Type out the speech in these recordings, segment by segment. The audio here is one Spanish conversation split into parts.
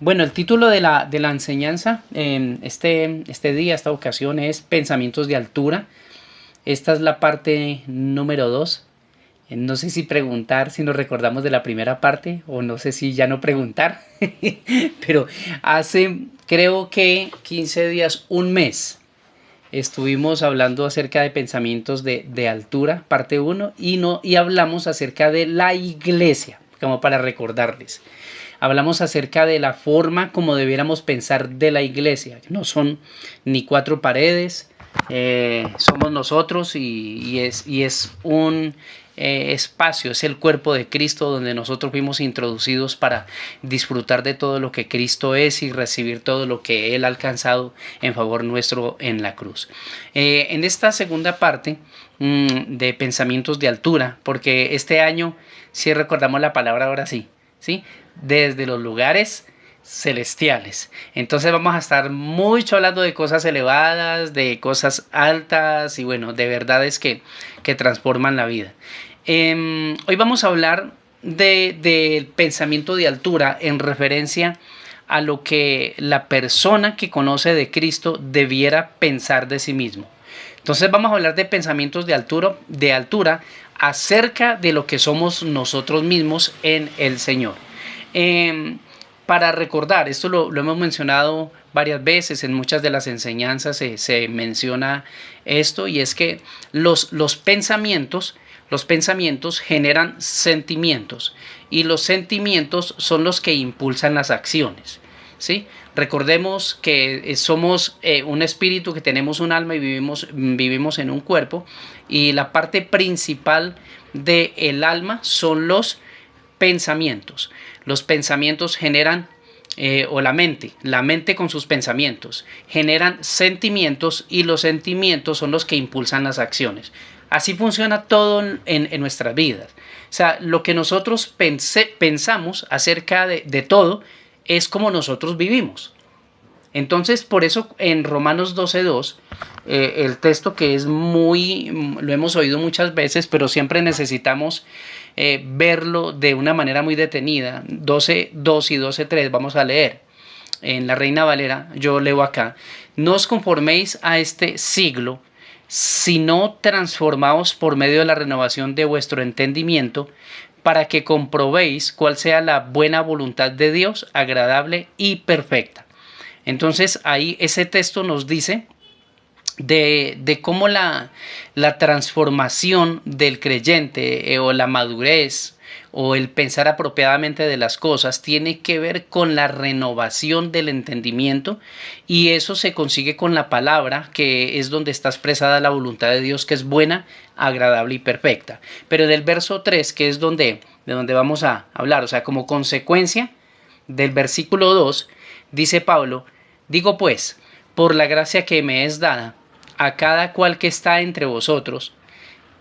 Bueno, el título de la enseñanza en este día, esta ocasión es Pensamientos de Altura. Esta es la parte número 2. No sé si preguntar si nos recordamos de la primera parte o no sé si ya no preguntar, pero hace creo que 15 días, un mes, estuvimos hablando acerca de pensamientos de altura, parte uno, y hablamos acerca de la iglesia, como para recordarles. Hablamos acerca de la forma como debiéramos pensar de la iglesia. No son ni cuatro paredes, somos nosotros y es un espacio, es el cuerpo de Cristo donde nosotros fuimos introducidos para disfrutar de todo lo que Cristo es y recibir todo lo que Él ha alcanzado en favor nuestro en la cruz. En esta segunda parte de pensamientos de altura, porque este año, si recordamos la palabra ahora sí, ¿sí? Desde los lugares celestiales. Entonces vamos a estar mucho hablando de cosas elevadas, de cosas altas y bueno, de verdades que transforman la vida. Hoy vamos a hablar del pensamiento de altura en referencia a lo que la persona que conoce de Cristo debiera pensar de sí mismo. Entonces vamos a hablar de pensamientos de altura acerca de lo que somos nosotros mismos en el Señor. Para recordar, esto lo hemos mencionado varias veces, en muchas de las enseñanzas se menciona esto, y es que los pensamientos generan sentimientos, y los sentimientos son los que impulsan las acciones, ¿sí? Recordemos que somos un espíritu, que tenemos un alma y vivimos en un cuerpo, y la parte principal del alma son los pensamientos. Los pensamientos generan, o la mente con sus pensamientos, generan sentimientos, y los sentimientos son los que impulsan las acciones. Así funciona todo en nuestras vidas. O sea, lo que nosotros pensamos acerca de todo es como nosotros vivimos. Entonces, por eso en Romanos 12:2, el texto que es lo hemos oído muchas veces, pero siempre necesitamos verlo de una manera muy detenida. 12:2 y 12:3 vamos a leer. En la Reina Valera, yo leo acá: no os conforméis a este siglo, sino transformaos por medio de la renovación de vuestro entendimiento, para que comprobéis cuál sea la buena voluntad de Dios, agradable y perfecta. Entonces ahí ese texto nos dice de cómo la transformación del creyente, o la madurez, o el pensar apropiadamente de las cosas, tiene que ver con la renovación del entendimiento, y eso se consigue con la palabra, que es donde está expresada la voluntad de Dios, que es buena, agradable y perfecta. Pero del verso 3, que es de donde vamos a hablar, o sea, como consecuencia del versículo 2, dice Pablo: digo pues, por la gracia que me es dada, a cada cual que está entre vosotros,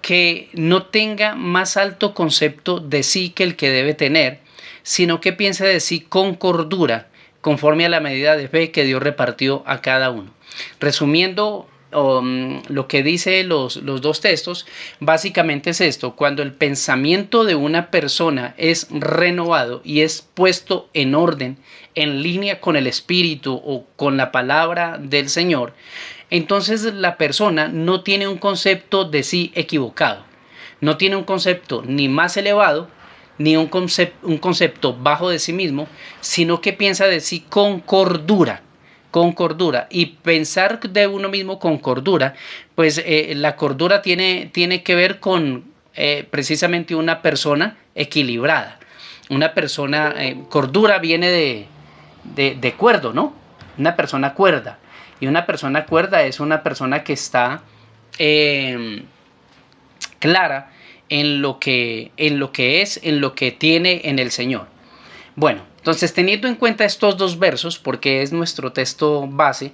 que no tenga más alto concepto de sí que el que debe tener, sino que piense de sí con cordura, conforme a la medida de fe que Dios repartió a cada uno. Resumiendo lo que dice los dos textos, básicamente es esto: cuando el pensamiento de una persona es renovado y es puesto en orden, en línea con el Espíritu o con la palabra del Señor, entonces la persona no tiene un concepto de sí equivocado, no tiene un concepto ni más elevado, ni un concepto bajo de sí mismo, sino que piensa de sí con cordura. Y pensar de uno mismo con cordura, pues la cordura tiene que ver con precisamente una persona equilibrada. Una persona, cordura viene de cuerdo, ¿no? Una persona cuerda. Y una persona cuerda es una persona que está clara en lo que es, en lo que tiene en el Señor. Bueno, entonces, teniendo en cuenta estos dos versos, porque es nuestro texto base,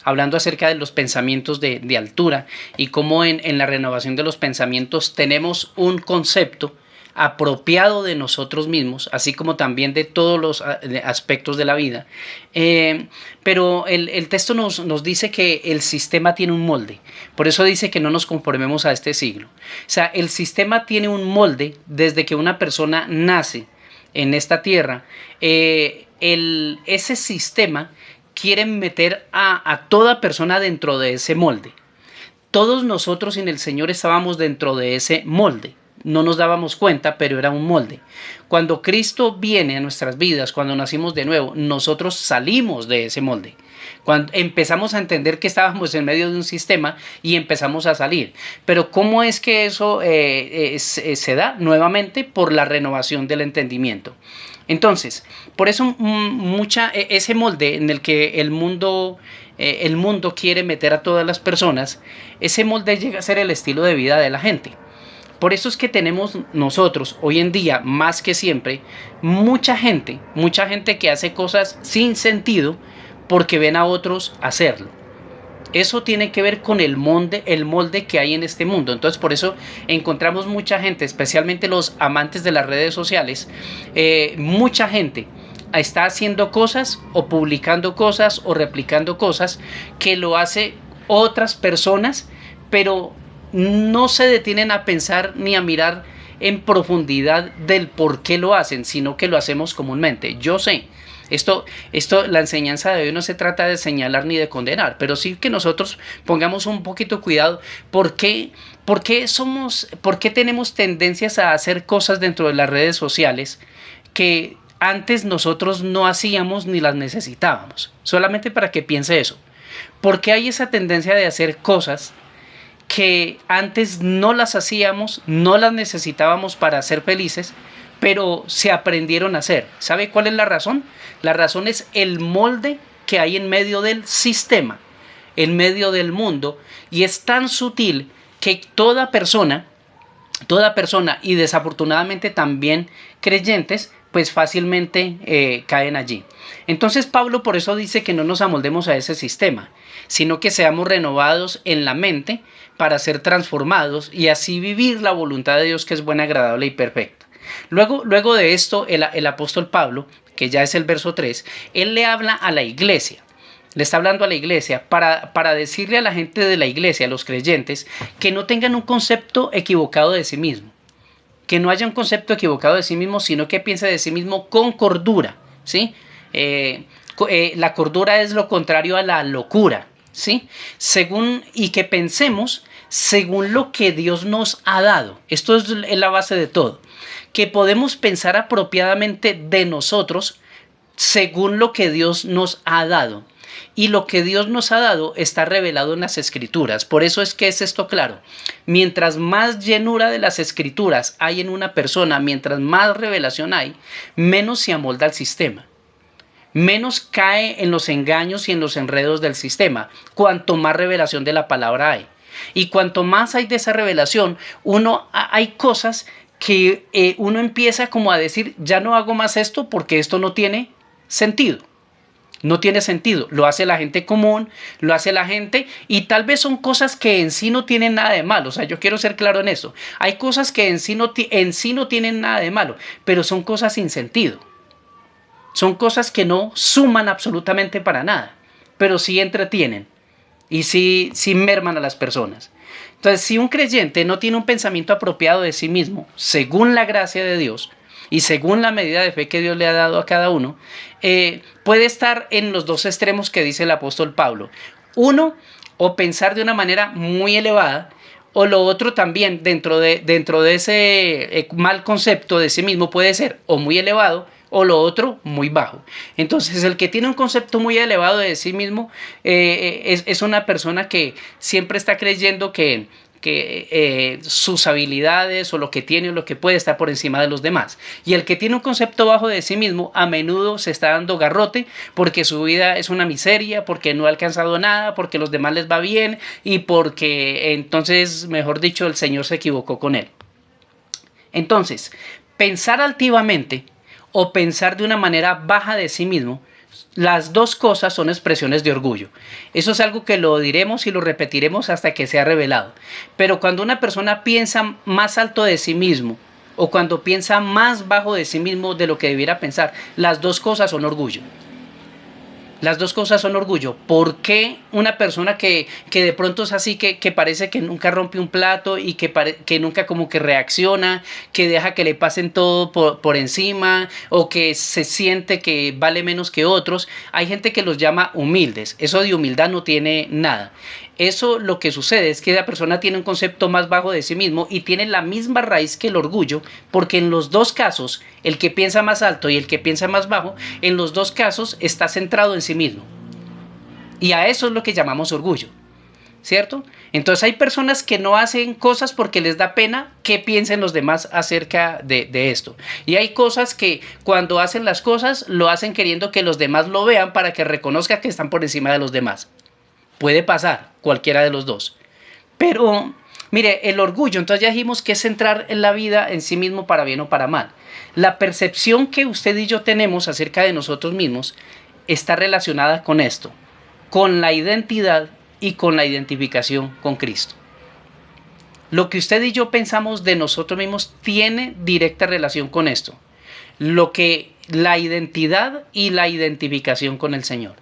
hablando acerca de los pensamientos de altura, y cómo en la renovación de los pensamientos tenemos un concepto apropiado de nosotros mismos, así como también de todos los aspectos de la vida. Pero el texto nos dice que el sistema tiene un molde. Por eso dice que no nos conformemos a este siglo. O sea, el sistema tiene un molde desde que una persona nace en esta tierra. ese sistema quiere meter a toda persona dentro de ese molde. Todos nosotros en el Señor estábamos dentro de ese molde. No nos dábamos cuenta, pero era un molde. Cuando Cristo viene a nuestras vidas, cuando nacimos de nuevo, nosotros salimos de ese molde. Cuando empezamos a entender que estábamos en medio de un sistema y empezamos a salir. Pero ¿cómo es que eso se da? Nuevamente por la renovación del entendimiento. Entonces, por eso ese molde en el que el mundo quiere meter a todas las personas, ese molde llega a ser el estilo de vida de la gente. Por eso es que tenemos nosotros, hoy en día, más que siempre, mucha gente que hace cosas sin sentido porque ven a otros hacerlo. Eso tiene que ver con el molde que hay en este mundo. Entonces, por eso encontramos mucha gente, especialmente los amantes de las redes sociales, mucha gente está haciendo cosas o publicando cosas o replicando cosas que lo hace otras personas, pero no se detienen a pensar ni a mirar en profundidad del por qué lo hacen, sino que lo hacemos comúnmente. Yo sé, la enseñanza de hoy no se trata de señalar ni de condenar, pero sí que nosotros pongamos un poquito cuidado. ¿Por qué tenemos tendencias a hacer cosas dentro de las redes sociales que antes nosotros no hacíamos ni las necesitábamos? Solamente para que piense eso. ¿Por qué hay esa tendencia de hacer cosas que antes no las hacíamos, no las necesitábamos para ser felices, pero se aprendieron a hacer? ¿Sabe cuál es la razón? La razón es el molde que hay en medio del sistema, en medio del mundo, y es tan sutil que toda persona, y desafortunadamente también creyentes, pues fácilmente caen allí. Entonces Pablo por eso dice que no nos amoldemos a ese sistema, sino que seamos renovados en la mente para ser transformados y así vivir la voluntad de Dios, que es buena, agradable y perfecta. Luego de esto, el apóstol Pablo, que ya es el verso 3, él le habla a la iglesia. Le está hablando a la iglesia para decirle a la gente de la iglesia, a los creyentes, que no tengan un concepto equivocado de sí mismo. Que no haya un concepto equivocado de sí mismo, sino que piense de sí mismo con cordura, ¿sí? La cordura es lo contrario a la locura, ¿sí? Y que pensemos según lo que Dios nos ha dado. Esto es la base de todo. Que podemos pensar apropiadamente de nosotros según lo que Dios nos ha dado. Y lo que Dios nos ha dado está revelado en las Escrituras. Por eso es que es esto claro. Mientras más llenura de las Escrituras hay en una persona, mientras más revelación hay, menos se amolda al sistema. Menos cae en los engaños y en los enredos del sistema, cuanto más revelación de la palabra hay. Y cuanto más hay de esa revelación, hay cosas que uno empieza como a decir, ya no hago más esto porque esto no tiene sentido. No tiene sentido, lo hace la gente común, lo hace la gente, y tal vez son cosas que en sí no tienen nada de malo. O sea, yo quiero ser claro en eso. Hay cosas que en sí no tienen nada de malo, pero son cosas sin sentido. Son cosas que no suman absolutamente para nada, pero sí entretienen y sí merman a las personas. Entonces, si un creyente no tiene un pensamiento apropiado de sí mismo, según la gracia de Dios y según la medida de fe que Dios le ha dado a cada uno, puede estar en los dos extremos que dice el apóstol Pablo. Uno, o pensar de una manera muy elevada, o lo otro también, dentro de ese mal concepto de sí mismo, puede ser o muy elevado o lo otro muy bajo. Entonces, el que tiene un concepto muy elevado de sí mismo es una persona que siempre está creyendo que sus habilidades o lo que tiene o lo que puede está por encima de los demás. Y el que tiene un concepto bajo de sí mismo a menudo se está dando garrote porque su vida es una miseria, porque no ha alcanzado nada, porque los demás les va bien y porque entonces, mejor dicho, el Señor se equivocó con él. Entonces, pensar altivamente o pensar de una manera baja de sí mismo, las dos cosas son expresiones de orgullo. Eso es algo que lo diremos y lo repetiremos hasta que sea revelado. Pero cuando una persona piensa más alto de sí mismo o cuando piensa más bajo de sí mismo de lo que debiera pensar, las dos cosas son orgullo. Las dos cosas son orgullo. ¿Por qué una persona que de pronto es así, que parece que nunca rompe un plato y que nunca como que reacciona, que deja que le pasen todo por encima o que se siente que vale menos que otros? Hay gente que los llama humildes. Eso de humildad no tiene nada. Eso lo que sucede es que la persona tiene un concepto más bajo de sí mismo y tiene la misma raíz que el orgullo, porque en los dos casos, el que piensa más alto y el que piensa más bajo, en los dos casos está centrado en sí mismo. Y a eso es lo que llamamos orgullo, ¿cierto? Entonces hay personas que no hacen cosas porque les da pena que piensen los demás acerca de esto. Y hay cosas que cuando hacen las cosas lo hacen queriendo que los demás lo vean para que reconozcan que están por encima de los demás. Puede pasar, cualquiera de los dos. Pero, mire, el orgullo, entonces ya dijimos que es centrar en la vida en sí mismo para bien o para mal. La percepción que usted y yo tenemos acerca de nosotros mismos está relacionada con esto, con la identidad y con la identificación con Cristo. Lo que usted y yo pensamos de nosotros mismos tiene directa relación con esto. La identidad y la identificación con el Señor.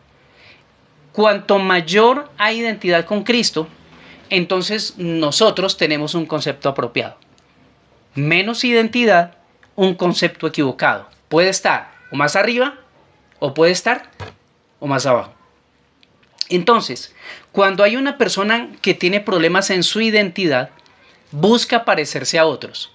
Cuanto mayor hay identidad con Cristo, entonces nosotros tenemos un concepto apropiado. Menos identidad, un concepto equivocado. Puede estar o más arriba, o puede estar o más abajo. Entonces, cuando hay una persona que tiene problemas en su identidad, busca parecerse a otros.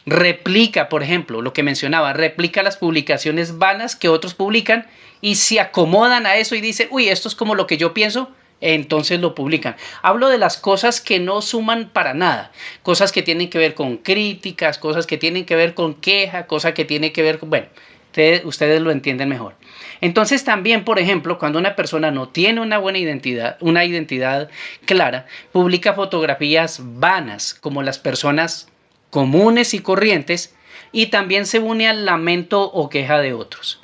Replica, por ejemplo, lo que mencionaba, replica las publicaciones vanas que otros publican y se acomodan a eso y dicen, uy, esto es como lo que yo pienso, entonces lo publican. Hablo de las cosas que no suman para nada, cosas que tienen que ver con críticas, cosas que tienen que ver con queja, cosas que tienen que ver con, bueno, ustedes lo entienden mejor. Entonces también, por ejemplo, cuando una persona no tiene una buena identidad, una identidad clara, publica fotografías vanas, como las personas comunes y corrientes, y también se une al lamento o queja de otros.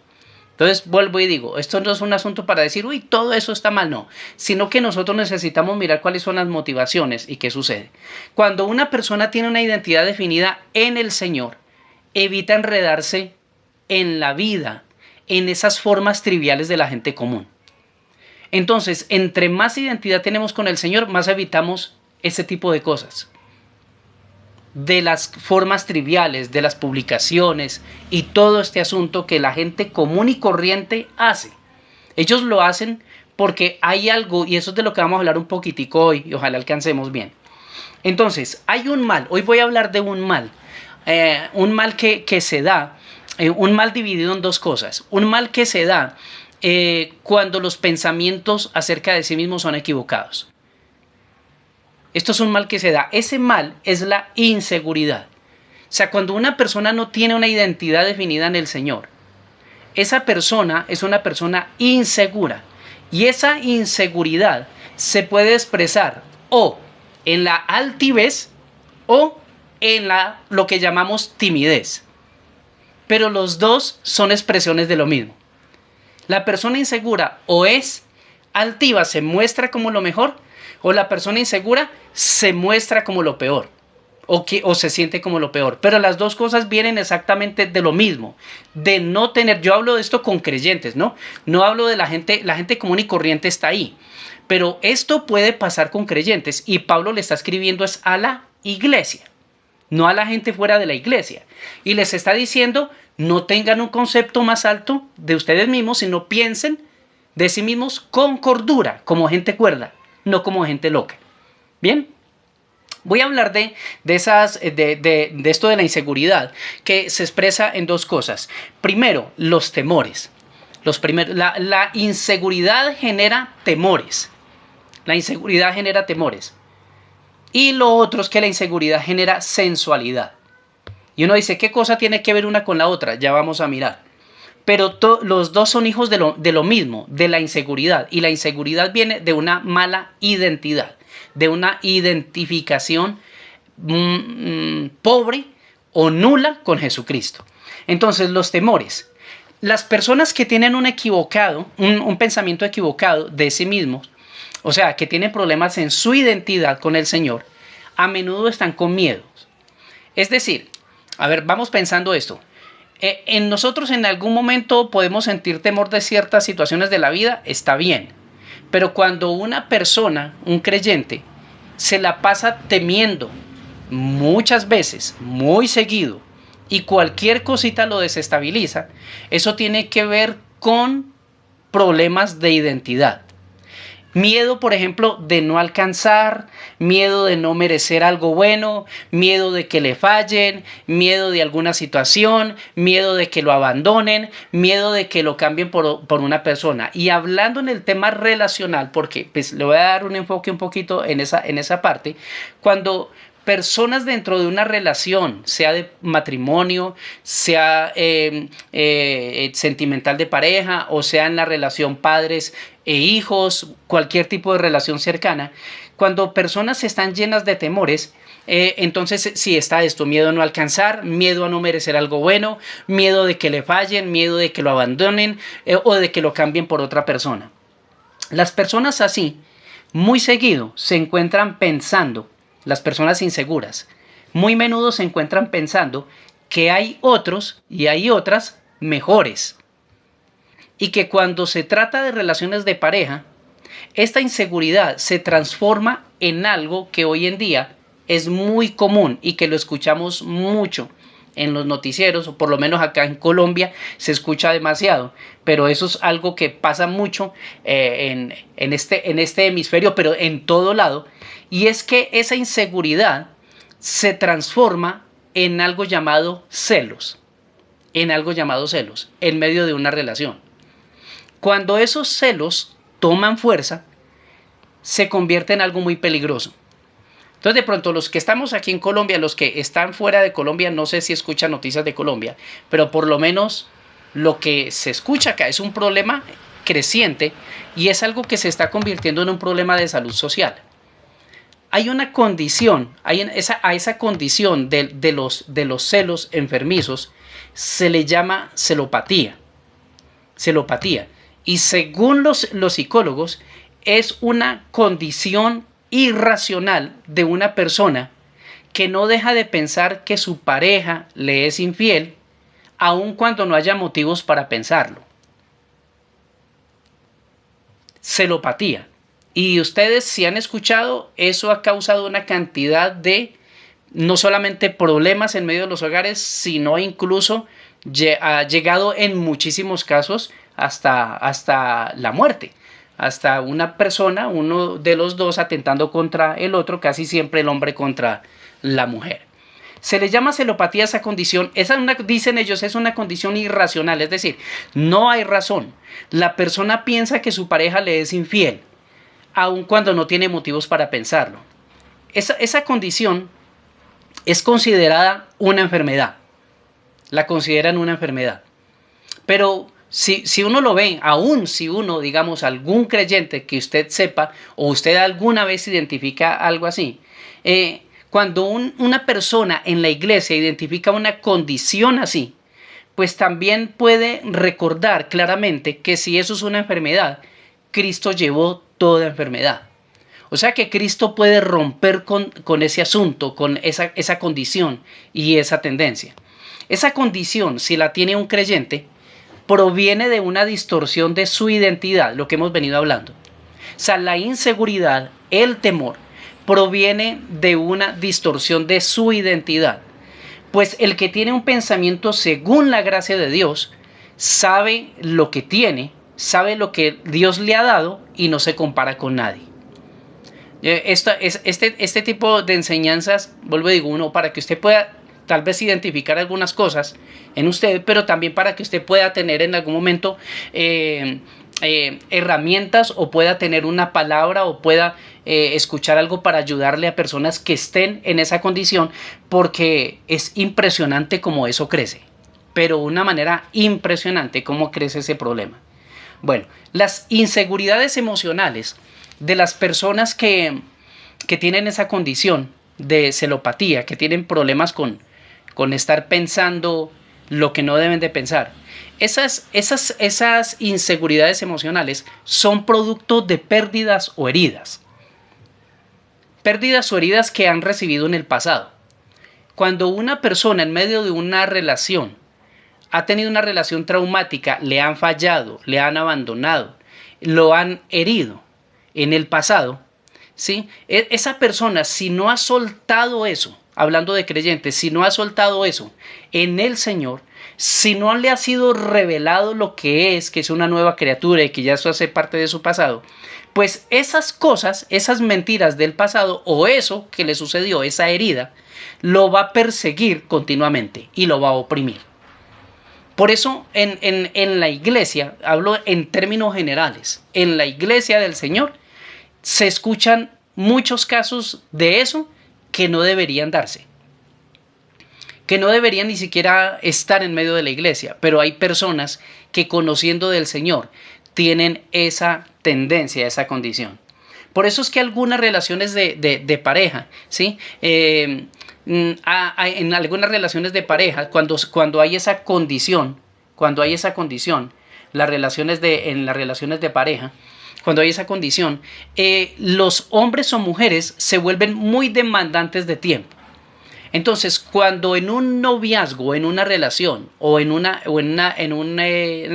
Entonces vuelvo y digo, esto no es un asunto para decir, uy, todo eso está mal, no, sino que nosotros necesitamos mirar cuáles son las motivaciones y qué sucede. Cuando una persona tiene una identidad definida en el Señor, evita enredarse en la vida, en esas formas triviales de la gente común. Entonces, entre más identidad tenemos con el Señor, más evitamos ese tipo de cosas. De las formas triviales, de las publicaciones y todo este asunto que la gente común y corriente hace. Ellos lo hacen porque hay algo, y eso es de lo que vamos a hablar un poquitico hoy, y ojalá alcancemos bien. Entonces, hay un mal, hoy voy a hablar de un mal que se da, un mal dividido en dos cosas. Un mal que se da cuando los pensamientos acerca de sí mismos son equivocados. Esto es un mal que se da. Ese mal es la inseguridad. O sea, cuando una persona no tiene una identidad definida en el Señor, esa persona es una persona insegura. Y esa inseguridad se puede expresar o en la altivez o en lo que llamamos timidez. Pero los dos son expresiones de lo mismo. La persona insegura o es altiva, se muestra como lo mejor, o la persona insegura se muestra como lo peor, o se siente como lo peor. Pero las dos cosas vienen exactamente de lo mismo, de no tener, yo hablo de esto con creyentes, ¿no? No hablo de la gente común y corriente está ahí. Pero esto puede pasar con creyentes y Pablo le está escribiendo es a la iglesia, no a la gente fuera de la iglesia. Y les está diciendo, no tengan un concepto más alto de ustedes mismos, sino piensen de sí mismos con cordura, como gente cuerda, no como gente loca. Bien, voy a hablar de esto de la inseguridad, que se expresa en dos cosas. Primero, los temores. La inseguridad genera temores. La inseguridad genera temores. Y lo otro es que la inseguridad genera sensualidad. Y uno dice, ¿qué cosa tiene que ver una con la otra? Ya vamos a mirar. Pero los dos son hijos de lo mismo, de la inseguridad. Y la inseguridad viene de una mala identidad, de una identificación pobre o nula con Jesucristo. Entonces, los temores. Las personas que tienen un pensamiento equivocado de sí mismos, o sea, que tienen problemas en su identidad con el Señor, a menudo están con miedos. Es decir, a ver, vamos pensando esto. En nosotros en algún momento podemos sentir temor de ciertas situaciones de la vida, está bien. Pero cuando una persona, un creyente, se la pasa temiendo muchas veces, muy seguido, y cualquier cosita lo desestabiliza, eso tiene que ver con problemas de identidad. Miedo, por ejemplo, de no alcanzar, miedo de no merecer algo bueno, miedo de que le fallen, miedo de alguna situación, miedo de que lo abandonen, miedo de que lo cambien por una persona. Y hablando en el tema relacional, porque pues, le voy a dar un enfoque un poquito en esa parte, cuando personas dentro de una relación, sea de matrimonio, sea sentimental de pareja, o sea en la relación padres e hijos, cualquier tipo de relación cercana, cuando personas están llenas de temores, entonces sí está esto: miedo a no alcanzar, miedo a no merecer algo bueno, miedo de que le fallen, miedo de que lo abandonen o de que lo cambien por otra persona. Las personas así, muy seguido, se encuentran pensando, las personas inseguras, muy menudo se encuentran pensando que hay otros y hay otras mejores. Y que cuando se trata de relaciones de pareja, esta inseguridad se transforma en algo que hoy en día es muy común y que lo escuchamos mucho en los noticieros, o por lo menos acá en Colombia se escucha demasiado, pero eso es algo que pasa mucho en este hemisferio, pero en todo lado, y es que esa inseguridad se transforma en algo llamado celos, en medio de una relación. Cuando esos celos toman fuerza, se convierte en algo muy peligroso. Entonces, de pronto, los que estamos aquí en Colombia, los que están fuera de Colombia, no sé si escuchan noticias de Colombia, pero por lo menos lo que se escucha acá es un problema creciente y es algo que se está convirtiendo en un problema de salud social. Hay una condición, a esa condición de los celos enfermizos se le llama celopatía. Y según los psicólogos, es una condición irracional de una persona que no deja de pensar que su pareja le es infiel, aun cuando no haya motivos para pensarlo. Celopatía. Y ustedes, si han escuchado, eso ha causado una cantidad de no solamente problemas en medio de los hogares, sino incluso ha llegado en muchísimos casos hasta la muerte. Hasta una persona, uno de los dos atentando contra el otro, casi siempre el hombre contra la mujer. Se le llama celopatía a esa condición. Dicen ellos, es una condición irracional, es decir, no hay razón. La persona piensa que su pareja le es infiel, aun cuando no tiene motivos para pensarlo. Esa condición es considerada una enfermedad. La consideran una enfermedad. Pero si uno lo ve, aún si uno, digamos, algún creyente que usted sepa o usted alguna vez identifica algo así, cuando una persona en la iglesia identifica una condición así, pues también puede recordar claramente que si eso es una enfermedad, Cristo llevó toda enfermedad. O sea que Cristo puede romper con ese asunto, con esa condición y esa tendencia. Esa condición, si la tiene un creyente, proviene de una distorsión de su identidad, lo que hemos venido hablando. O sea, la inseguridad, el temor, proviene de una distorsión de su identidad. Pues el que tiene un pensamiento según la gracia de Dios, sabe lo que tiene, sabe lo que Dios le ha dado y no se compara con nadie. Este tipo de enseñanzas, vuelvo y digo, uno, para que usted pueda tal vez identificar algunas cosas en usted, pero también para que usted pueda tener en algún momento herramientas o pueda tener una palabra o pueda escuchar algo para ayudarle a personas que estén en esa condición, porque es impresionante cómo eso crece, pero de una manera impresionante cómo crece ese problema. Bueno, las inseguridades emocionales de las personas que tienen esa condición de celopatía, que tienen problemas con estar pensando lo que no deben de pensar. Esas inseguridades emocionales son producto de pérdidas o heridas. Pérdidas o heridas que han recibido en el pasado. Cuando una persona en medio de una relación ha tenido una relación traumática, le han fallado, le han abandonado, lo han herido en el pasado, ¿sí? Esa persona, si no ha soltado eso, hablando de creyentes, si no ha soltado eso en el Señor, si no le ha sido revelado lo que es una nueva criatura y que ya eso hace parte de su pasado, pues esas cosas, esas mentiras del pasado o eso que le sucedió, esa herida, lo va a perseguir continuamente y lo va a oprimir. Por eso en la iglesia, hablo en términos generales, en la iglesia del Señor se escuchan muchos casos de eso que no deberían darse, que no deberían ni siquiera estar en medio de la iglesia, pero hay personas que conociendo del Señor tienen esa tendencia, esa condición. Por eso es que algunas relaciones de pareja, ¿sí? En algunas relaciones de pareja, cuando hay esa condición, en las relaciones de pareja, cuando hay esa condición, los hombres o mujeres se vuelven muy demandantes de tiempo. Entonces, cuando en un noviazgo, en una relación o en una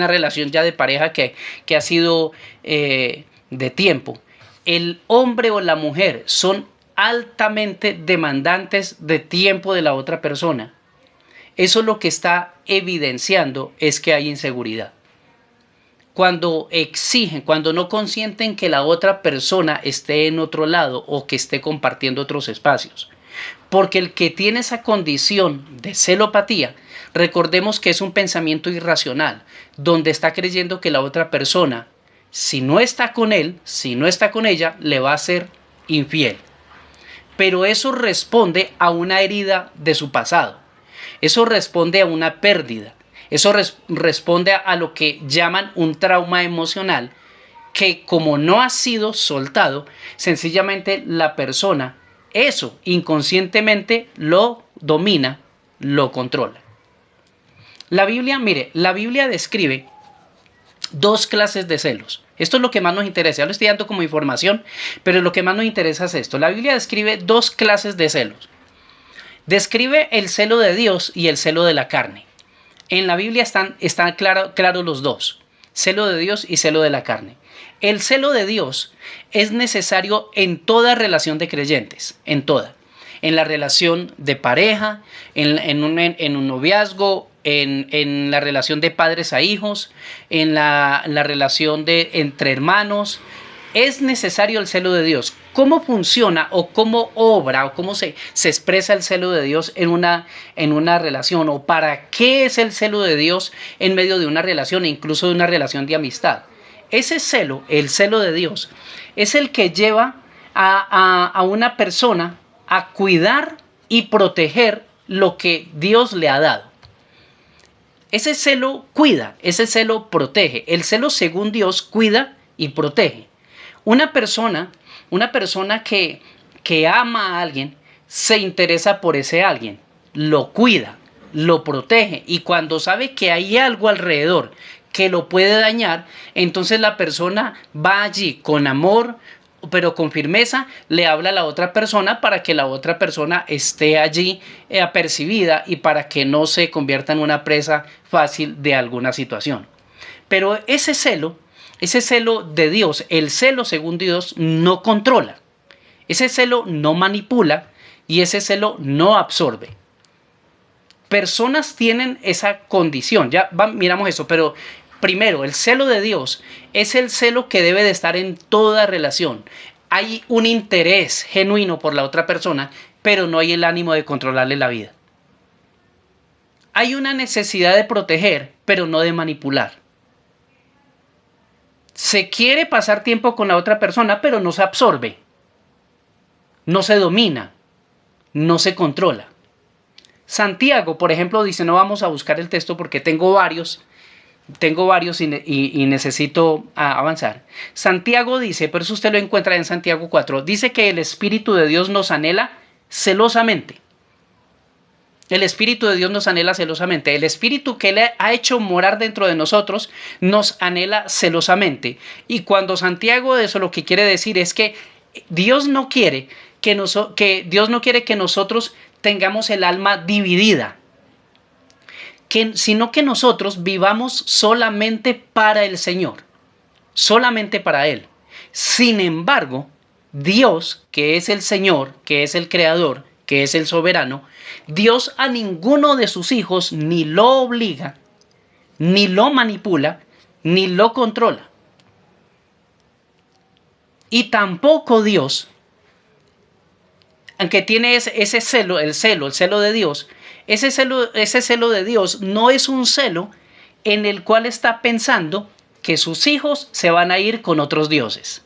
relación ya de pareja que ha sido de tiempo, el hombre o la mujer son altamente demandantes de tiempo de la otra persona, eso lo que está evidenciando es que hay inseguridad. Cuando exigen, cuando no consienten que la otra persona esté en otro lado o que esté compartiendo otros espacios. Porque el que tiene esa condición de celopatía, recordemos que es un pensamiento irracional, donde está creyendo que la otra persona, si no está con él, si no está con ella, le va a ser infiel. Pero eso responde a una herida de su pasado. Eso responde a una pérdida. Eso responde a lo que llaman un trauma emocional, que como no ha sido soltado, sencillamente la persona eso inconscientemente lo domina, lo controla. La Biblia describe dos clases de celos. Esto es lo que más nos interesa. Ya lo estoy dando como información, pero lo que más nos interesa es esto. La Biblia describe dos clases de celos. Describe el celo de Dios y el celo de la carne. En la Biblia están claros los dos. Celo de Dios y celo de la carne. El celo de Dios es necesario en toda relación de creyentes, en toda. En la relación de pareja, en un noviazgo, en la relación de padres a hijos, en la relación entre hermanos. Es necesario el celo de Dios. ¿Cómo funciona o cómo obra o cómo se expresa el celo de Dios en una relación? ¿O para qué es el celo de Dios en medio de una relación e incluso de una relación de amistad? Ese celo, el celo de Dios, es el que lleva a una persona a cuidar y proteger lo que Dios le ha dado. Ese celo cuida, ese celo protege. El celo según Dios cuida y protege. Una persona que ama a alguien se interesa por ese alguien, lo cuida, lo protege y cuando sabe que hay algo alrededor que lo puede dañar, entonces la persona va allí con amor, pero con firmeza, le habla a la otra persona para que la otra persona esté allí apercibida y para que no se convierta en una presa fácil de alguna situación. Pero ese celo de Dios, el celo según Dios, no controla. Ese celo no manipula y ese celo no absorbe. Personas tienen esa condición, miramos eso, pero primero, el celo de Dios es el celo que debe de estar en toda relación. Hay un interés genuino por la otra persona, pero no hay el ánimo de controlarle la vida. Hay una necesidad de proteger, pero no de manipular. Se quiere pasar tiempo con la otra persona, pero no se absorbe, no se domina, no se controla. Santiago, por ejemplo, dice, no vamos a buscar el texto porque tengo varios y necesito avanzar. Santiago dice, por eso usted lo encuentra en Santiago 4, dice que el Espíritu de Dios nos anhela celosamente. El Espíritu de Dios nos anhela celosamente. El Espíritu que Él ha hecho morar dentro de nosotros nos anhela celosamente. Y cuando Santiago eso lo que quiere decir es que Dios no quiere que nosotros tengamos el alma dividida. sino que nosotros vivamos solamente para el Señor, solamente para Él. Sin embargo, Dios, que es el Señor, que es el Creador, que es el soberano, Dios a ninguno de sus hijos ni lo obliga, ni lo manipula, ni lo controla. Y tampoco Dios, aunque tiene ese celo, el celo de Dios, ese celo de Dios no es un celo en el cual está pensando que sus hijos se van a ir con otros dioses.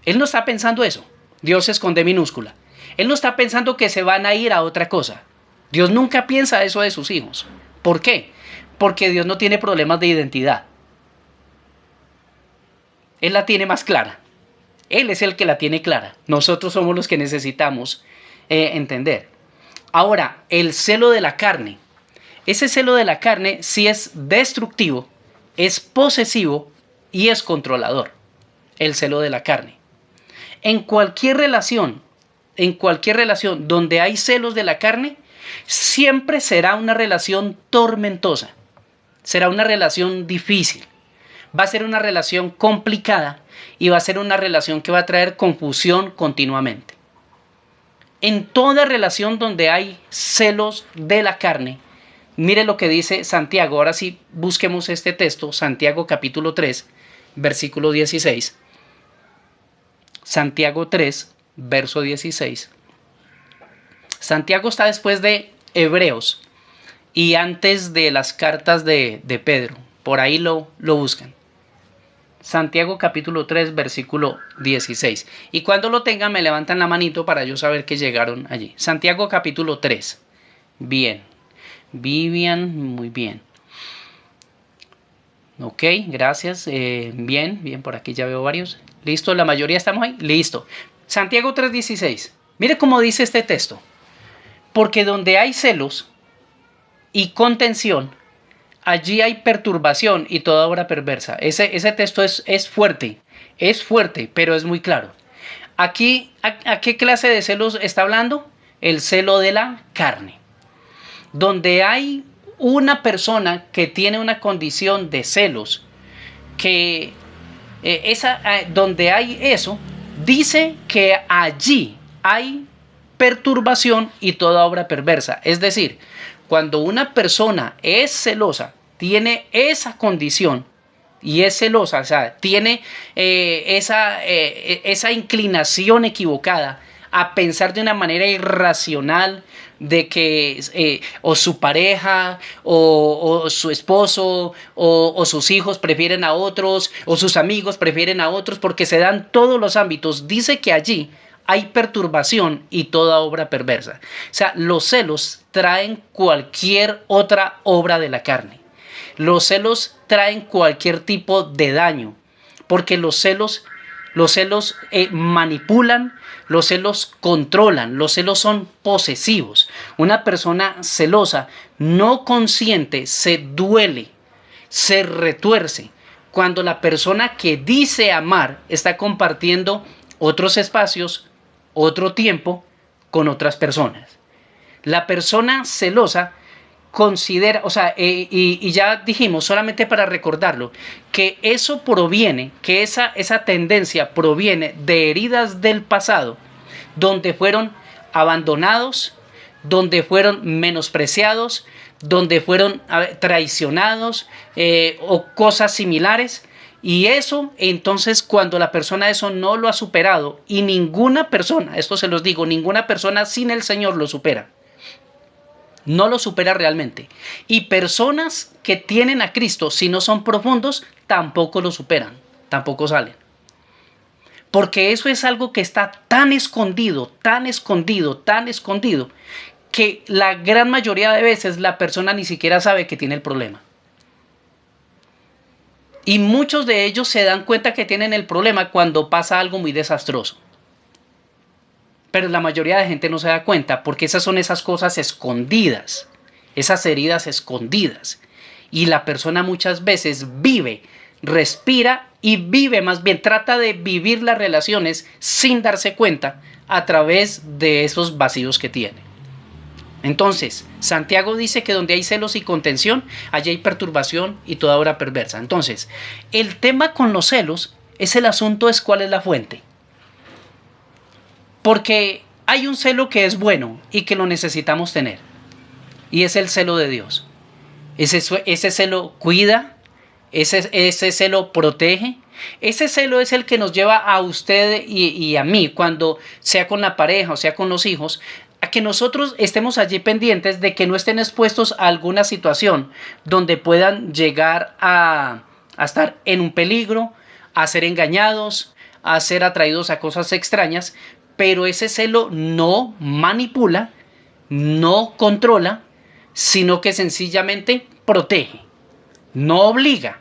Él no está pensando eso. Dioses con D minúscula. Él no está pensando que se van a ir a otra cosa. Dios nunca piensa eso de sus hijos. ¿Por qué? Porque Dios no tiene problemas de identidad. Él la tiene más clara. Él es el que la tiene clara. Nosotros somos los que necesitamos entender. Ahora, el celo de la carne. Ese celo de la carne sí es destructivo, es posesivo y es controlador. El celo de la carne. En cualquier relación donde hay celos de la carne, siempre será una relación tormentosa. Será una relación difícil. Va a ser una relación complicada y va a ser una relación que va a traer confusión continuamente. En toda relación donde hay celos de la carne, mire lo que dice Santiago. Ahora sí, busquemos este texto, Santiago capítulo 3, versículo 16. Santiago 3, verso 16. Santiago está después de Hebreos y antes de las cartas de Pedro. Por ahí lo buscan. Santiago capítulo 3, versículo 16. Y cuando lo tengan me levantan la manito para yo saber que llegaron allí. Santiago capítulo 3. Bien. Vivian, muy bien. Ok, gracias. Bien, por aquí ya veo varios. ¿Listo? ¿La mayoría estamos ahí? Listo. Santiago 3:16. Mire cómo dice este texto. Porque donde hay celos y contención, allí hay perturbación y toda obra perversa. Ese texto es fuerte, pero es muy claro. Aquí, ¿a qué clase de celos está hablando? El celo de la carne. Donde hay una persona que tiene una condición de celos, donde hay eso, dice que allí hay perturbación y toda obra perversa. Es decir, cuando una persona es celosa, tiene esa condición y es celosa, o sea, tiene esa inclinación equivocada a pensar de una manera irracional de que o su pareja o su esposo o sus hijos prefieren a otros o sus amigos prefieren a otros, porque se dan todos los ámbitos. Dice que allí hay perturbación y toda obra perversa. O sea, los celos traen cualquier otra obra de la carne. Los celos traen cualquier tipo de daño, porque los celos manipulan, los celos controlan, los celos son posesivos. Una persona celosa no consciente se duele, se retuerce cuando la persona que dice amar está compartiendo otros espacios, otro tiempo con otras personas. La persona celosa considera, y ya dijimos, solamente para recordarlo, que eso proviene, que esa tendencia proviene de heridas del pasado, donde fueron abandonados, donde fueron menospreciados, donde fueron traicionados o cosas similares. Y eso, entonces, cuando la persona eso no lo ha superado, y ninguna persona, esto se los digo, ninguna persona sin el Señor lo supera. No lo supera realmente. Y personas que tienen a Cristo, si no son profundos, tampoco lo superan, tampoco salen. Porque eso es algo que está tan escondido, que la gran mayoría de veces la persona ni siquiera sabe que tiene el problema. Y muchos de ellos se dan cuenta que tienen el problema cuando pasa algo muy desastroso. Pero la mayoría de gente no se da cuenta, porque esas son esas cosas escondidas, esas heridas escondidas. Y la persona muchas veces vive, respira y vive, más bien trata de vivir las relaciones sin darse cuenta a través de esos vacíos que tiene. Entonces, Santiago dice que donde hay celos y contención, allí hay perturbación y toda obra perversa. Entonces, el tema con los celos es el asunto es cuál es la fuente. Porque hay un celo que es bueno y que lo necesitamos tener. Y es el celo de Dios. Ese celo cuida, ese celo protege. Ese celo es el que nos lleva a usted y a mí, cuando sea con la pareja o sea con los hijos, a que nosotros estemos allí pendientes de que no estén expuestos a alguna situación donde puedan llegar a estar en un peligro, a ser engañados, a ser atraídos a cosas extrañas, pero ese celo no manipula, no controla, sino que sencillamente protege, no obliga.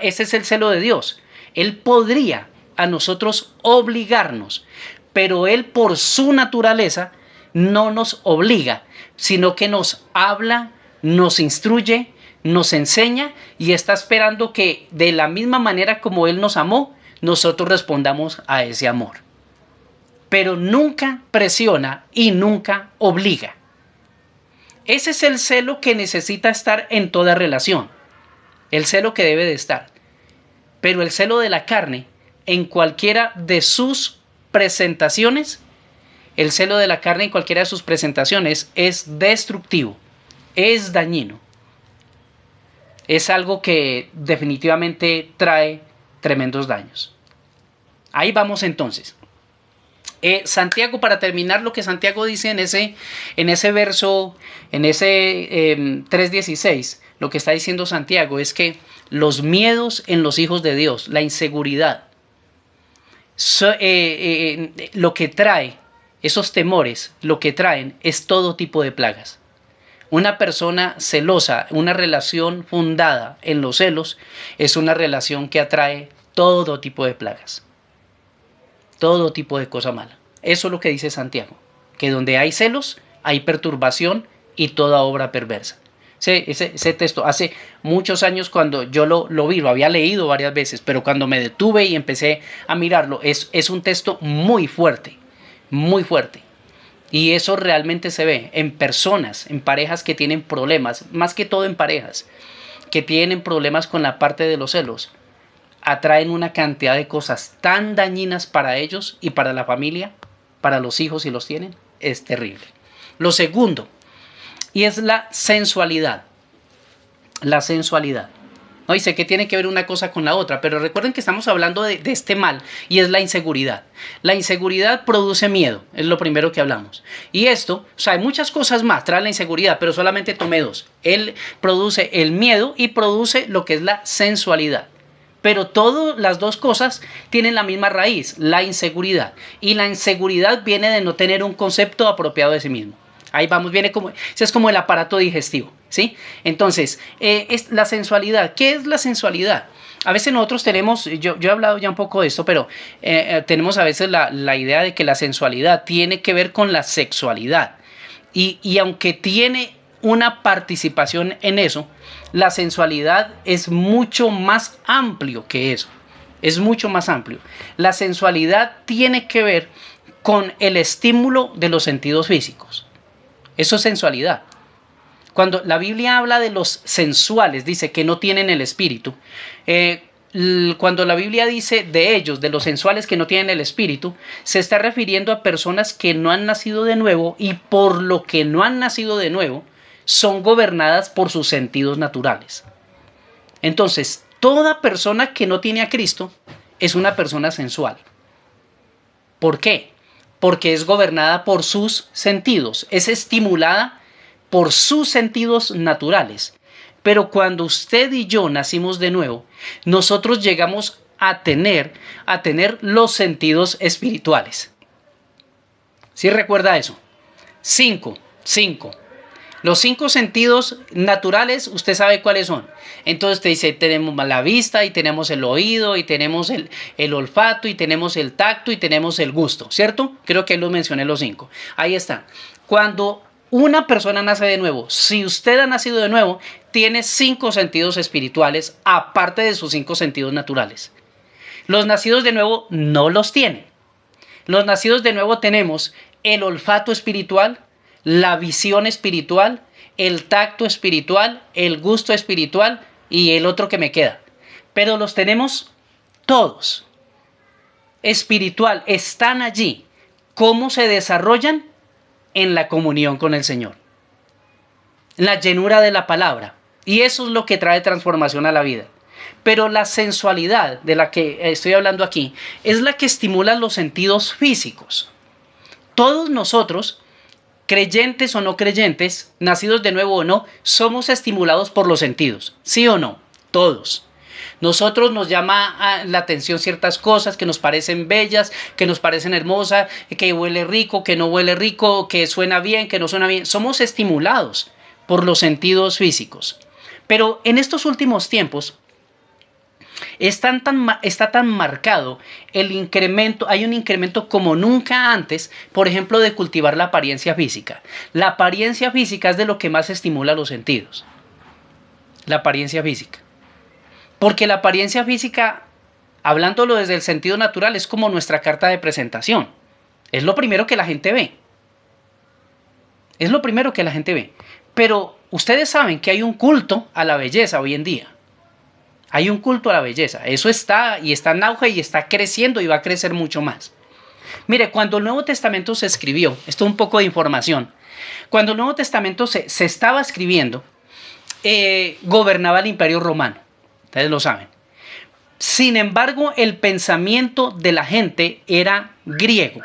Ese es el celo de Dios. Él podría a nosotros obligarnos, pero Él por su naturaleza no nos obliga, sino que nos habla, nos instruye, nos enseña y está esperando que de la misma manera como Él nos amó, nosotros respondamos a ese amor. Pero nunca presiona y nunca obliga. Ese es el celo que necesita estar en toda relación. El celo que debe de estar. Pero el celo de la carne, en cualquiera de sus presentaciones, el celo de la carne en cualquiera de sus presentaciones es destructivo, es dañino. Es algo que definitivamente trae tremendos daños. Ahí vamos entonces. Santiago, para terminar, lo que Santiago dice en ese verso, en ese 3:16, lo que está diciendo Santiago es que los miedos en los hijos de Dios, la inseguridad, lo que trae, esos temores, lo que traen es todo tipo de plagas. Una persona celosa, una relación fundada en los celos, es una relación que atrae todo tipo de plagas. Todo tipo de cosa mala. Eso es lo que dice Santiago, que donde hay celos, hay perturbación y toda obra perversa. Ese texto, hace muchos años cuando yo lo vi, lo había leído varias veces, pero cuando me detuve y empecé a mirarlo, es un texto muy fuerte, muy fuerte. Y eso realmente se ve en personas, en parejas que tienen problemas, más que todo en parejas, que tienen problemas con la parte de los celos. Atraen una cantidad de cosas tan dañinas para ellos y para la familia, para los hijos si los tienen, es terrible. Lo segundo, y es la sensualidad. La sensualidad. ¿No? Y sé que tiene que ver una cosa con la otra, pero recuerden que estamos hablando de este mal, y es la inseguridad. La inseguridad produce miedo, es lo primero que hablamos. Y esto, o sea, hay muchas cosas más, trae la inseguridad, pero solamente tomé dos. Él produce el miedo y produce lo que es la sensualidad. Pero todas las dos cosas tienen la misma raíz, la inseguridad. Y la inseguridad viene de no tener un concepto apropiado de sí mismo. Ahí vamos, ese es como el aparato digestivo, ¿sí? Entonces, es la sensualidad. ¿Qué es la sensualidad? A veces nosotros tenemos, yo he hablado ya un poco de esto, pero tenemos a veces la idea de que la sensualidad tiene que ver con la sexualidad. Y aunque tiene una participación en eso, la sensualidad es mucho más amplio que eso. Es mucho más amplio. La sensualidad tiene que ver con el estímulo de los sentidos físicos. Eso es sensualidad. Cuando la Biblia habla de los sensuales, dice que no tienen el espíritu. Cuando la Biblia dice de ellos, de los sensuales que no tienen el espíritu, se está refiriendo a personas que no han nacido de nuevo y por lo que no han nacido de nuevo, son gobernadas por sus sentidos naturales. Entonces, toda persona que no tiene a Cristo es una persona sensual. ¿Por qué? Porque es gobernada por sus sentidos, es estimulada por sus sentidos naturales. Pero cuando usted y yo nacimos de nuevo, nosotros llegamos a tener los sentidos espirituales. ¿Sí recuerda eso? 5. Los 5 sentidos naturales, usted sabe cuáles son. Entonces te dice, tenemos la vista, y tenemos el oído, y tenemos el olfato, y tenemos el tacto, y tenemos el gusto, ¿cierto? Creo que los mencioné los 5. Ahí está. Cuando una persona nace de nuevo, si usted ha nacido de nuevo, tiene 5 sentidos espirituales, aparte de sus 5 sentidos naturales. Los nacidos de nuevo no los tienen. Los nacidos de nuevo tenemos el olfato espiritual, la visión espiritual, el tacto espiritual, el gusto espiritual y el otro que me queda. Pero los tenemos todos. Espiritual, están allí. ¿Cómo se desarrollan? En la comunión con el Señor. La llenura de la palabra. Y eso es lo que trae transformación a la vida. Pero la sensualidad de la que estoy hablando aquí es la que estimula los sentidos físicos. Todos nosotros, creyentes o no creyentes, nacidos de nuevo o no, somos estimulados por los sentidos. ¿Sí o no? Todos. Nosotros nos llama la atención ciertas cosas que nos parecen bellas, que nos parecen hermosas, que huele rico, que no huele rico, que suena bien, que no suena bien. Somos estimulados por los sentidos físicos. Pero en estos últimos tiempos está tan marcado el incremento, hay un incremento como nunca antes, por ejemplo, de cultivar la apariencia física. La apariencia física es de lo que más estimula los sentidos. La apariencia física. Porque la apariencia física, hablándolo desde el sentido natural, es como nuestra carta de presentación. Es lo primero que la gente ve. Es lo primero que la gente ve. Pero ustedes saben que hay un culto a la belleza hoy en día. Hay un culto a la belleza. Eso está en auge y está creciendo y va a crecer mucho más. Mire, cuando el Nuevo Testamento se escribió, esto es un poco de información. Cuando el Nuevo Testamento se estaba escribiendo, gobernaba el Imperio Romano. Ustedes lo saben. Sin embargo, el pensamiento de la gente era griego,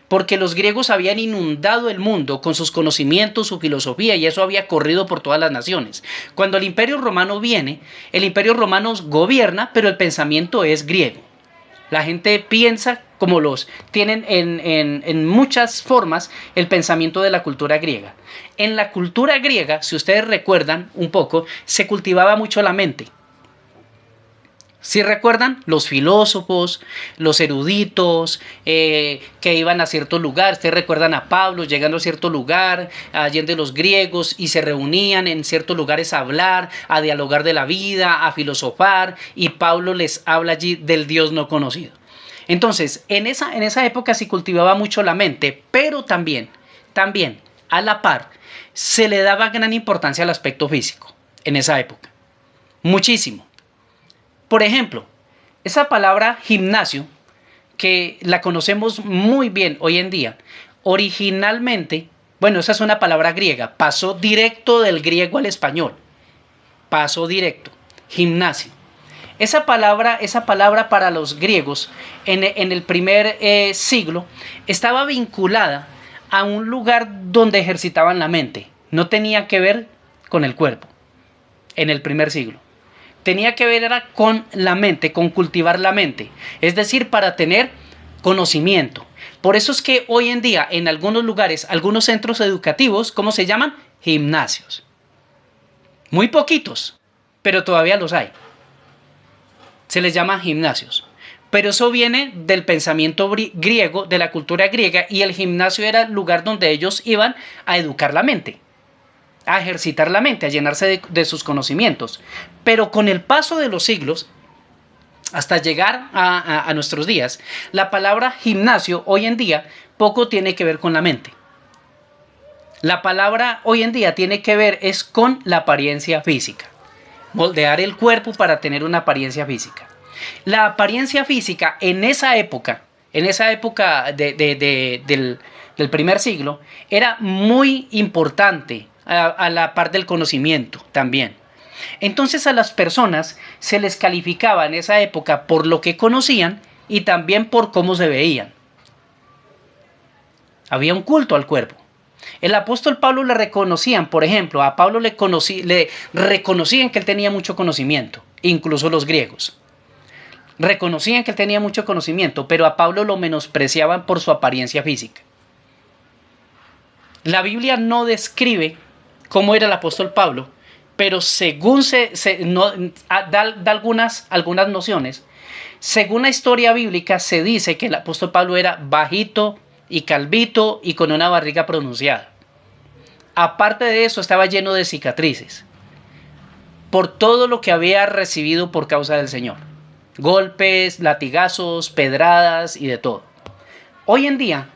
porque los griegos habían inundado el mundo con sus conocimientos, su filosofía, y eso había corrido por todas las naciones. Cuando el Imperio Romano viene, el Imperio Romano gobierna, pero el pensamiento es griego. La gente piensa como los tienen en muchas formas el pensamiento de la cultura griega. En la cultura griega, si ustedes recuerdan un poco, se cultivaba mucho la mente. ¿Sí recuerdan? Los filósofos, los eruditos que iban a cierto lugar. Ustedes recuerdan a Pablo llegando a cierto lugar, allende los griegos, y se reunían en ciertos lugares a hablar, a dialogar de la vida, a filosofar, y Pablo les habla allí del Dios no conocido. Entonces, en esa época se cultivaba mucho la mente, pero también, a la par, se le daba gran importancia al aspecto físico en esa época. Muchísimo. Por ejemplo, esa palabra gimnasio, que la conocemos muy bien hoy en día, originalmente, bueno, esa es una palabra griega, pasó directo del griego al español, pasó directo, gimnasio. Esa palabra para los griegos en el primer siglo estaba vinculada a un lugar donde ejercitaban la mente, no tenía que ver con el cuerpo en el primer siglo. Tenía que ver era con la mente, con cultivar la mente. Es decir, para tener conocimiento. Por eso es que hoy en día en algunos lugares, algunos centros educativos, ¿cómo se llaman? Gimnasios. Muy poquitos, pero todavía los hay. Se les llama gimnasios. Pero eso viene del pensamiento griego, de la cultura griega, y el gimnasio era el lugar donde ellos iban a educar la mente, a ejercitar la mente, a llenarse de sus conocimientos. Pero con el paso de los siglos, hasta llegar a nuestros días, la palabra gimnasio hoy en día poco tiene que ver con la mente. La palabra hoy en día tiene que ver es con la apariencia física. Moldear el cuerpo para tener una apariencia física. La apariencia física en esa época del primer siglo, era muy importante a la par del conocimiento también. Entonces a las personas se les calificaba en esa época por lo que conocían y también por cómo se veían. Había un culto al cuerpo. El apóstol Pablo le reconocían, por ejemplo, a Pablo le reconocían que él tenía mucho conocimiento, incluso los griegos. Reconocían que él tenía mucho conocimiento, pero a Pablo lo menospreciaban por su apariencia física. La Biblia no describe cómo era el apóstol Pablo, pero según da algunas nociones, según la historia bíblica se dice que el apóstol Pablo era bajito y calvito y con una barriga pronunciada. Aparte de eso, estaba lleno de cicatrices por todo lo que había recibido por causa del Señor. Golpes, latigazos, pedradas y de todo. Hoy en día,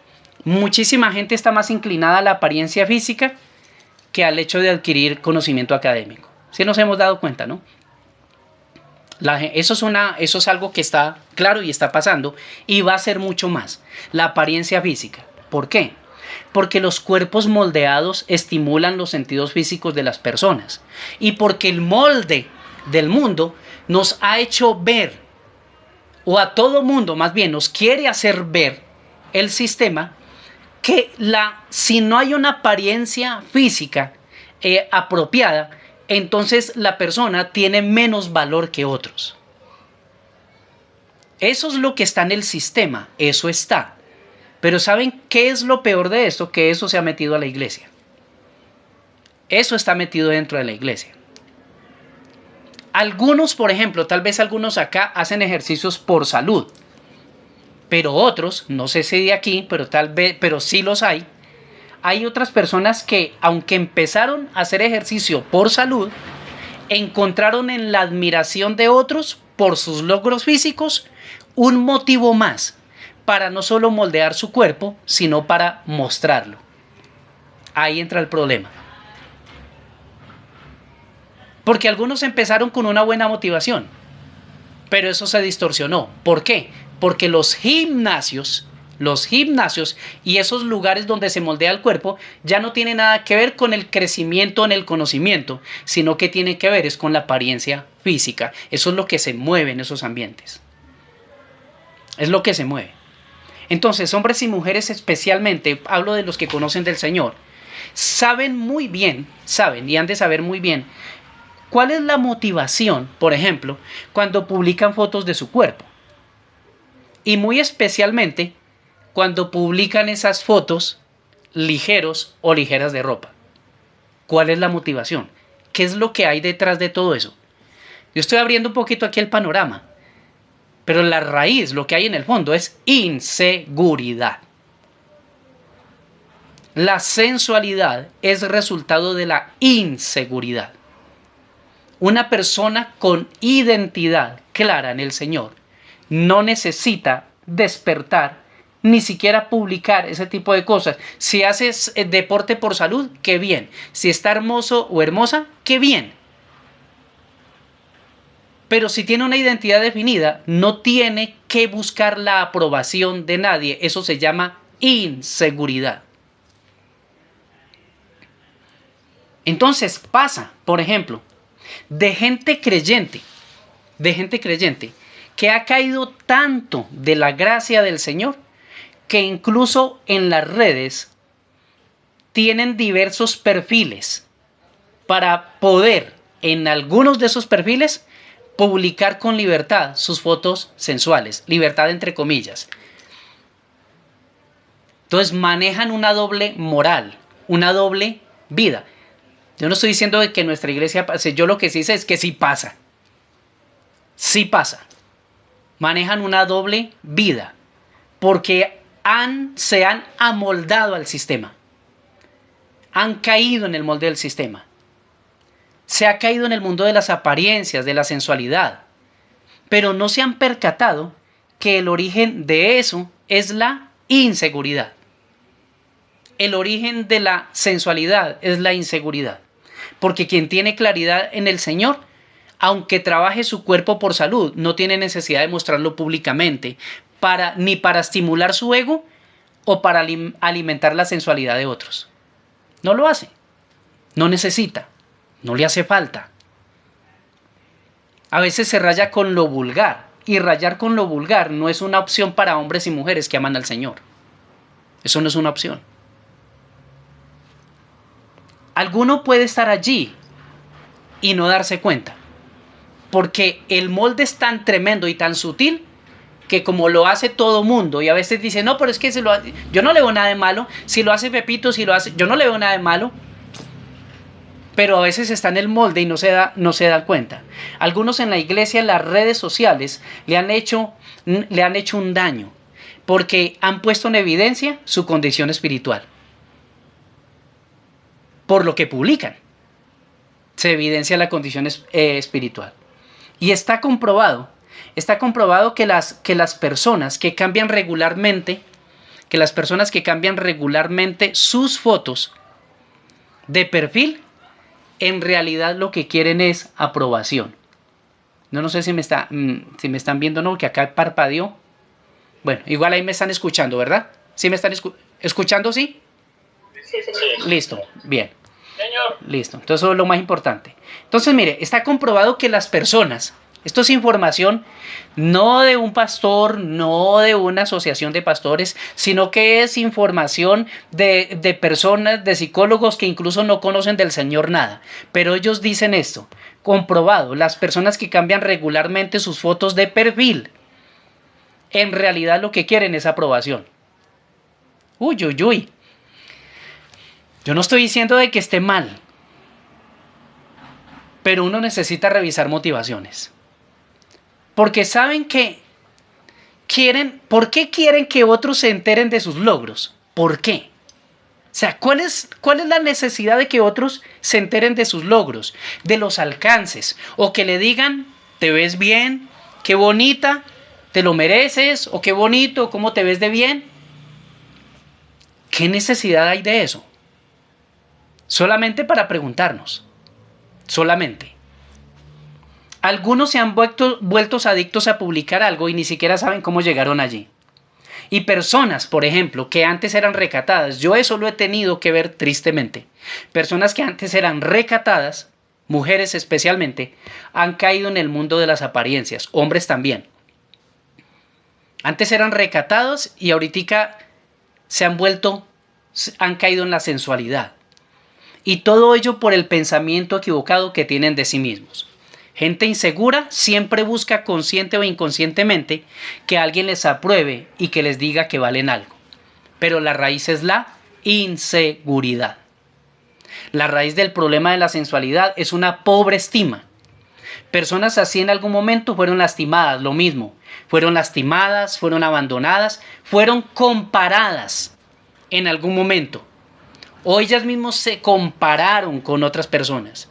Muchísima gente está más inclinada a la apariencia física que al hecho de adquirir conocimiento académico. Sí nos hemos dado cuenta, ¿no? Eso es algo que está claro y está pasando y va a ser mucho más. La apariencia física. ¿Por qué? Porque los cuerpos moldeados estimulan los sentidos físicos de las personas y porque el molde del mundo nos ha hecho ver, o a todo mundo más bien nos quiere hacer ver el sistema, que si no hay una apariencia física apropiada, entonces la persona tiene menos valor que otros. Eso es lo que está en el sistema, eso está. Pero ¿saben qué es lo peor de esto? Que eso se ha metido a la iglesia. Eso está metido dentro de la iglesia. Algunos, por ejemplo, tal vez algunos acá hacen ejercicios por salud. Pero otros, no sé si de aquí, pero sí los hay. Hay otras personas que, aunque empezaron a hacer ejercicio por salud, encontraron en la admiración de otros por sus logros físicos un motivo más para no solo moldear su cuerpo, sino para mostrarlo. Ahí entra el problema. Porque algunos empezaron con una buena motivación, pero eso se distorsionó. ¿Por qué? Porque los gimnasios y esos lugares donde se moldea el cuerpo ya no tienen nada que ver con el crecimiento en el conocimiento, sino que tiene que ver es con la apariencia física. Eso es lo que se mueve en esos ambientes. Es lo que se mueve. Entonces, hombres y mujeres especialmente, hablo de los que conocen del Señor, saben y han de saber muy bien cuál es la motivación, por ejemplo, cuando publican fotos de su cuerpo. Y muy especialmente cuando publican esas fotos ligeros o ligeras de ropa. ¿Cuál es la motivación? ¿Qué es lo que hay detrás de todo eso? Yo estoy abriendo un poquito aquí el panorama, pero la raíz, lo que hay en el fondo es inseguridad. La sensualidad es resultado de la inseguridad. Una persona con identidad clara en el Señor no necesita despertar, ni siquiera publicar ese tipo de cosas. Si haces deporte por salud, qué bien. Si está hermoso o hermosa, qué bien. Pero si tiene una identidad definida, no tiene que buscar la aprobación de nadie. Eso se llama inseguridad. Entonces pasa, por ejemplo, de gente creyente, que ha caído tanto de la gracia del Señor, que incluso en las redes tienen diversos perfiles para poder, en algunos de esos perfiles, publicar con libertad sus fotos sensuales, libertad entre comillas. Entonces manejan una doble moral, una doble vida. Yo no estoy diciendo de que nuestra iglesia pase, yo lo que sí sé es que sí pasa. Sí pasa. Manejan una doble vida porque se han amoldado al sistema. Han caído en el molde del sistema. Se ha caído en el mundo de las apariencias, de la sensualidad. Pero no se han percatado que el origen de eso es la inseguridad. El origen de la sensualidad es la inseguridad. Porque quien tiene claridad en el Señor, aunque trabaje su cuerpo por salud, no tiene necesidad de mostrarlo públicamente, ni para estimular su ego o para alimentar la sensualidad de otros. No lo hace. No necesita. No le hace falta. A veces se raya con lo vulgar. Y rayar con lo vulgar no es una opción para hombres y mujeres que aman al Señor. Eso no es una opción. Alguno puede estar allí y no darse cuenta. Porque el molde es tan tremendo y tan sutil que como lo hace todo mundo, y a veces dice, no, pero es que yo no le veo nada de malo, si lo hace Pepito, yo no le veo nada de malo, pero a veces está en el molde y no se da cuenta. Algunos en la iglesia, en las redes sociales, le han hecho un daño, porque han puesto en evidencia su condición espiritual. Por lo que publican, se evidencia la condición espiritual. Y está comprobado que las personas que cambian regularmente que las personas que cambian regularmente sus fotos de perfil, en realidad lo que quieren es aprobación. No sé si me están viendo o no, que acá parpadeó. Bueno, igual ahí me están escuchando, ¿verdad? ¿Sí me están escuchando, sí? Sí, señor. Listo, bien. Señor. Listo, entonces eso es lo más importante. Entonces, mire, está comprobado que las personas, esto es información no de un pastor, no de una asociación de pastores, sino que es información de personas, de psicólogos que incluso no conocen del Señor nada. Pero ellos dicen esto, comprobado, las personas que cambian regularmente sus fotos de perfil, en realidad lo que quieren es aprobación. Uy, uy, uy. Yo no estoy diciendo de que esté mal, pero uno necesita revisar motivaciones. Porque saben que ¿por qué quieren que otros se enteren de sus logros? ¿Por qué? O sea, ¿cuál es la necesidad de que otros se enteren de sus logros, de los alcances? O que le digan, te ves bien, qué bonita, te lo mereces, o qué bonito, cómo te ves de bien. ¿Qué necesidad hay de eso? Solamente para preguntarnos. Solamente. Algunos se han vuelto adictos a publicar algo y ni siquiera saben cómo llegaron allí. Y personas, por ejemplo, que antes eran recatadas, yo eso lo he tenido que ver tristemente. Personas que antes eran recatadas, mujeres especialmente, han caído en el mundo de las apariencias, hombres también. Antes eran recatados y ahorita han caído en la sensualidad. Y todo ello por el pensamiento equivocado que tienen de sí mismos. Gente insegura siempre busca consciente o inconscientemente que alguien les apruebe y que les diga que valen algo. Pero la raíz es la inseguridad. La raíz del problema de la sensualidad es una pobre estima. Personas así en algún momento fueron lastimadas, lo mismo. Fueron lastimadas, fueron abandonadas, fueron comparadas en algún momento. O ellas mismas se compararon con otras personas.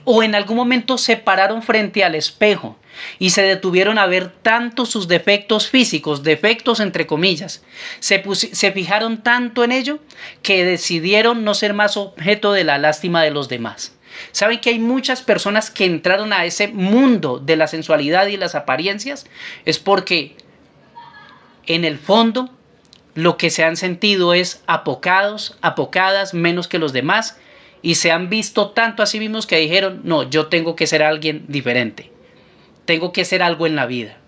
O en algún momento se pararon frente al espejo y se detuvieron a ver tanto sus defectos físicos, defectos entre comillas, se fijaron tanto en ello que decidieron no ser más objeto de la lástima de los demás. ¿Saben que hay muchas personas que entraron a ese mundo de la sensualidad y las apariencias? Es porque en el fondo lo que se han sentido es apocados, apocadas, menos que los demás, y se han visto tanto a sí mismos que dijeron, no, yo tengo que ser alguien diferente. Tengo que ser algo en la vida.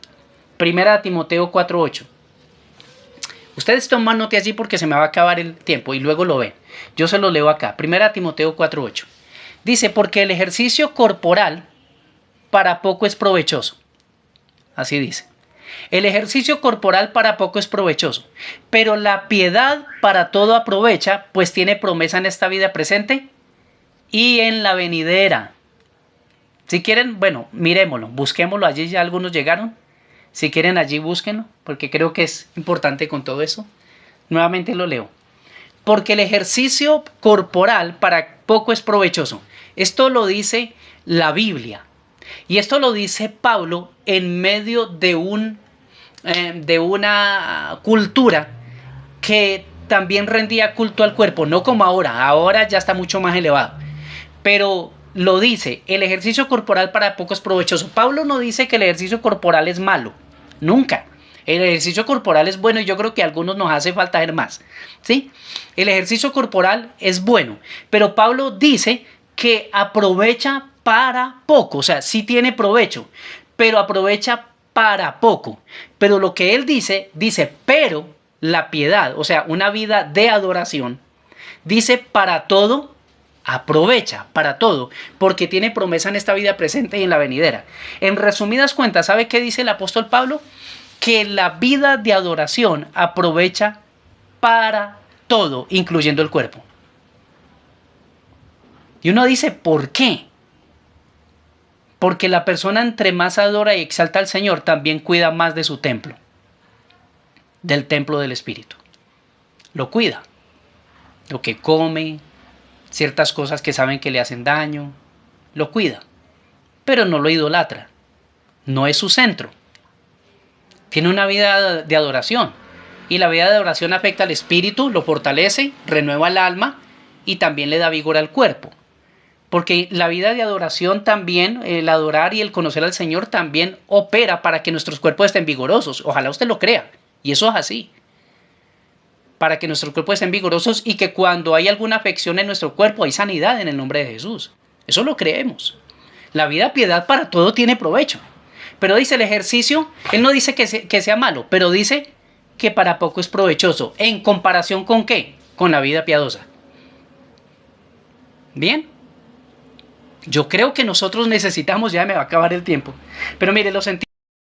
Primera Timoteo 4:8. Ustedes toman nota allí porque se me va a acabar el tiempo y luego lo ven. Yo se lo leo acá. Primera Timoteo 4:8. Dice, porque el ejercicio corporal para poco es provechoso. Así dice. El ejercicio corporal para poco es provechoso, pero la piedad para todo aprovecha, pues tiene promesa en esta vida presente y en la venidera. Si quieren, bueno, miremoslo, busquémoslo, allí ya algunos llegaron. Si quieren allí búsquenlo, porque creo que es importante con todo eso. Nuevamente lo leo. Porque el ejercicio corporal para poco es provechoso. Esto lo dice la Biblia. Y esto lo dice Pablo en medio de una cultura que también rendía culto al cuerpo, no como ahora ya está mucho más elevado. Pero lo dice, el ejercicio corporal para poco es provechoso. Pablo no dice que el ejercicio corporal es malo, nunca. El ejercicio corporal es bueno y yo creo que a algunos nos hace falta hacer más, ¿sí? El ejercicio corporal es bueno, pero Pablo dice que aprovecha para poco, o sea, sí tiene provecho, pero aprovecha para poco. Pero lo que él dice, pero la piedad, o sea, una vida de adoración, dice para todo, aprovecha para todo, porque tiene promesa en esta vida presente y en la venidera. En resumidas cuentas, ¿sabe qué dice el apóstol Pablo? Que la vida de adoración aprovecha para todo, incluyendo el cuerpo. Y uno dice, ¿por qué? Porque la persona entre más adora y exalta al Señor, también cuida más de su templo, del templo del Espíritu. Lo cuida. Lo que come, ciertas cosas que saben que le hacen daño, lo cuida. Pero no lo idolatra. No es su centro. Tiene una vida de adoración. Y la vida de adoración afecta al espíritu, lo fortalece, renueva el alma y también le da vigor al cuerpo. Porque la vida de adoración también, el adorar y el conocer al Señor también opera para que nuestros cuerpos estén vigorosos. Ojalá usted lo crea. Y eso es así. Para que nuestros cuerpos estén vigorosos y que cuando hay alguna afección en nuestro cuerpo hay sanidad en el nombre de Jesús. Eso lo creemos. La vida piedad para todo tiene provecho. Pero dice el ejercicio, él no dice que sea malo, pero dice que para poco es provechoso. ¿En comparación con qué? Con la vida piadosa. Bien. Yo creo que nosotros necesitamos, ya me va a acabar el tiempo, pero mire, los sentidos